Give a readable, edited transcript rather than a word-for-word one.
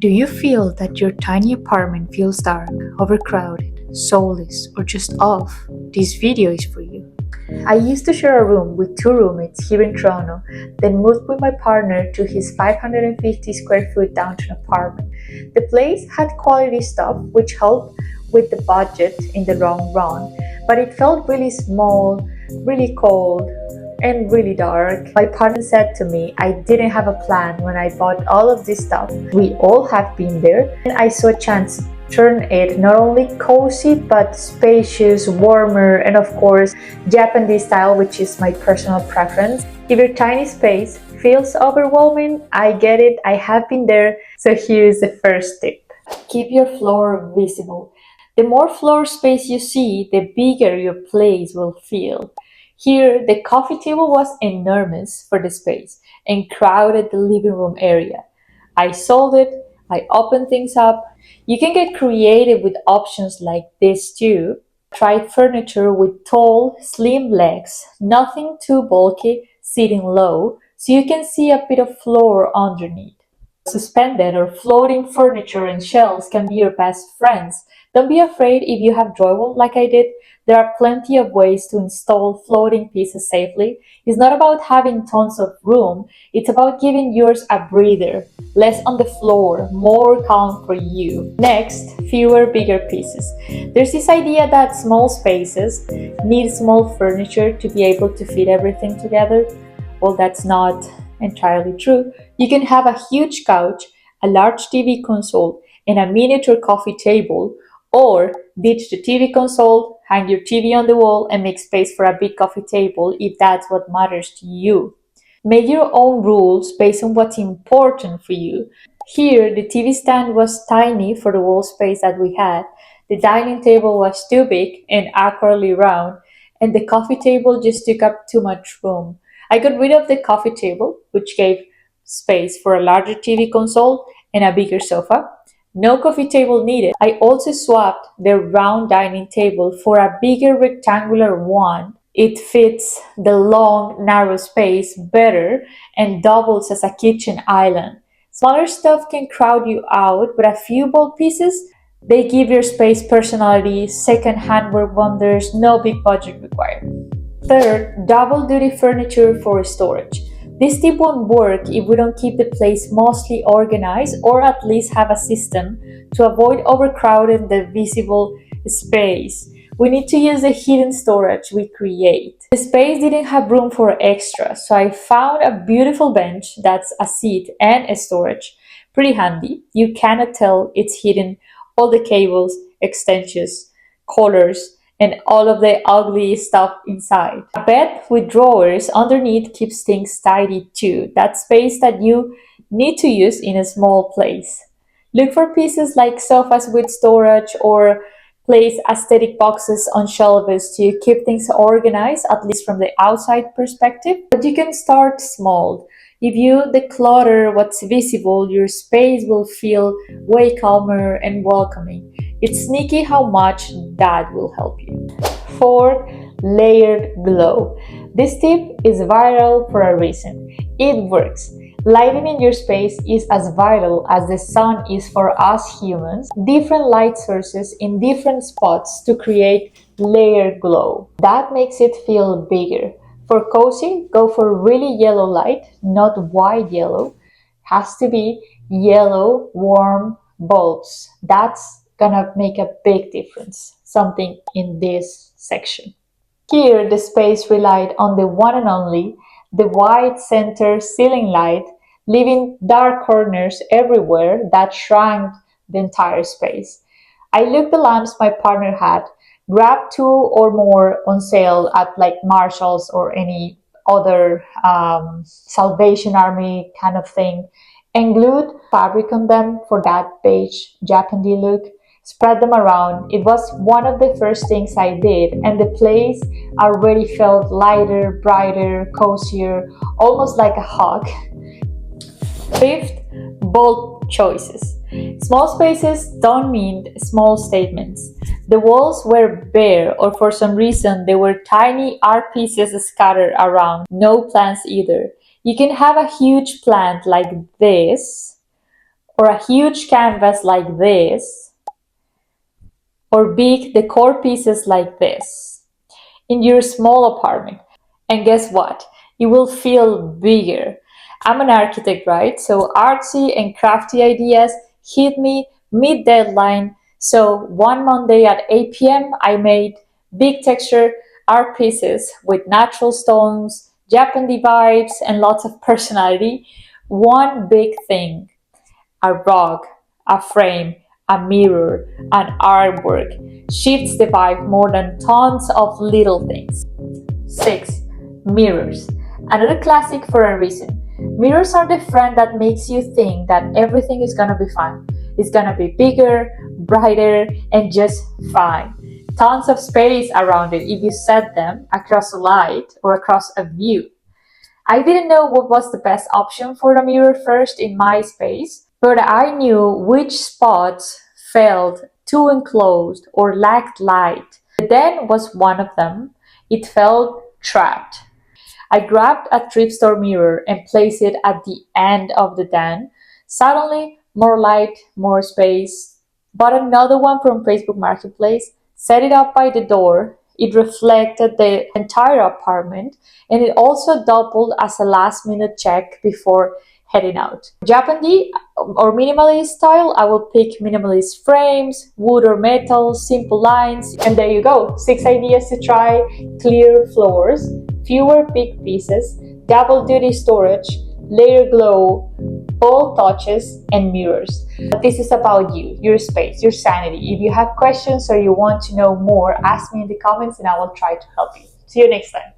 Do you feel that your tiny apartment feels dark, overcrowded, soulless, or just off? This video is for you. I used to share a room with two roommates here in Toronto, then moved with my partner to his 550 square foot downtown apartment. The place had quality stuff, which helped with the budget in the long run, but it felt really small, really cold, and really dark. My partner said to me I didn't have a plan when I bought all of this stuff. We all have been there, and I saw a chance to turn it not only cozy but spacious, warmer, and of course Japandi style, which is my personal preference. If your tiny space feels overwhelming, I get it, I have been there. So here's the first tip. Keep your floor visible. The more floor space you see, the bigger your place will feel. Here, the coffee table was enormous for the space and crowded the living room area. I sold it, I opened things up. You can get creative with options like this too. Try furniture with tall, slim legs, nothing too bulky, sitting low, so you can see a bit of floor underneath. Suspended or floating furniture and shelves can be your best friends. Don't be afraid if you have drywall like I did. There are plenty of ways to install floating pieces safely. It's not about having tons of room, it's about giving yours a breather. Less on the floor, more calm for you. Next, fewer bigger pieces. There's this idea that small spaces need small furniture to be able to fit everything together. Well, that's not entirely true. You can have a huge couch, a large TV console, and a miniature coffee table, or ditch the TV console, hang your TV on the wall, and make space for a big coffee table if that's what matters to you. Make your own rules based on what's important for you. Here, the TV stand was tiny for the wall space that we had, the dining table was too big and awkwardly round, and the coffee table just took up too much room. I got rid of the coffee table, which gave space for a larger TV console and a bigger sofa. No coffee table needed. I also swapped the round dining table for a bigger rectangular one. It fits the long, narrow space better and doubles as a kitchen island. Smaller stuff can crowd you out, but a few bold pieces, they give your space personality, second handwork wonders, no big budget required. Third, double duty furniture for storage. This tip won't work if we don't keep the place mostly organized or at least have a system to avoid overcrowding the visible space. We need to use the hidden storage we create. The space didn't have room for extra, so I found a beautiful bench that's a seat and a storage. Pretty handy. You cannot tell it's hidden. All the cables, extensions, colors, and all of the ugly stuff inside. A bed with drawers underneath keeps things tidy too. That space that you need to use in a small place. Look for pieces like sofas with storage or place aesthetic boxes on shelves to keep things organized, at least from the outside perspective. But you can start small. If you declutter what's visible, your space will feel way calmer and welcoming. It's sneaky how much that will help you. Fourth, layered glow. This tip is viral for a reason. It works. Lighting in your space is as vital as the sun is for us humans. Different light sources in different spots to create layered glow. That makes it feel bigger. For cozy, go for really yellow light, not wide yellow. Has to be yellow, warm bulbs. That's gonna make a big difference. Something in this section. Here, the space relied on the one and only, the wide center ceiling light, leaving dark corners everywhere that shrank the entire space. I looked the lamps my partner had, grabbed two or more on sale at like Marshall's or any other Salvation Army kind of thing, and glued fabric on them for that beige Japandi look. Spread them around. It was one of the first things I did, and the place already felt lighter, brighter, cozier, almost like a hug. Fifth, bold choices. Small spaces don't mean small statements. The walls were bare, or for some reason there were tiny art pieces scattered around. No plants either. You can have a huge plant like this, or a huge canvas like this, or big decor pieces like this in your small apartment. And guess what? It will feel bigger. I'm an architect, right? So artsy and crafty ideas hit me mid-deadline. So one Monday at 8 p.m., I made big texture art pieces with natural stones, Japandi vibes, and lots of personality. One big thing: a rug, a frame, a mirror, an artwork shifts the vibe more than tons of little things. 6. Mirrors. Another classic for a reason. Mirrors are the friend that makes you think that everything is gonna be fine. It's gonna be bigger, brighter, and just fine. Tons of space around it if you set them across a light or across a view. I didn't know what was the best option for the mirror first in my space, but I knew which spots felt too enclosed or lacked light. The den was one of them. It felt trapped. I grabbed a thrift store mirror and placed it at the end of the den. Suddenly, more light, more space. Bought another one from Facebook Marketplace, set it up by the door. It reflected the entire apartment, and it also doubled as a last minute check before heading out. Japandi or minimalist style, I will pick minimalist frames, wood or metal, simple lines, and there you go. 6 ideas to try: clear floors, fewer big pieces, double duty storage, layer glow, bold touches, and mirrors. But this is about you, your space, your sanity. If you have questions or you want to know more, ask me in the comments and I will try to help you. See you next time.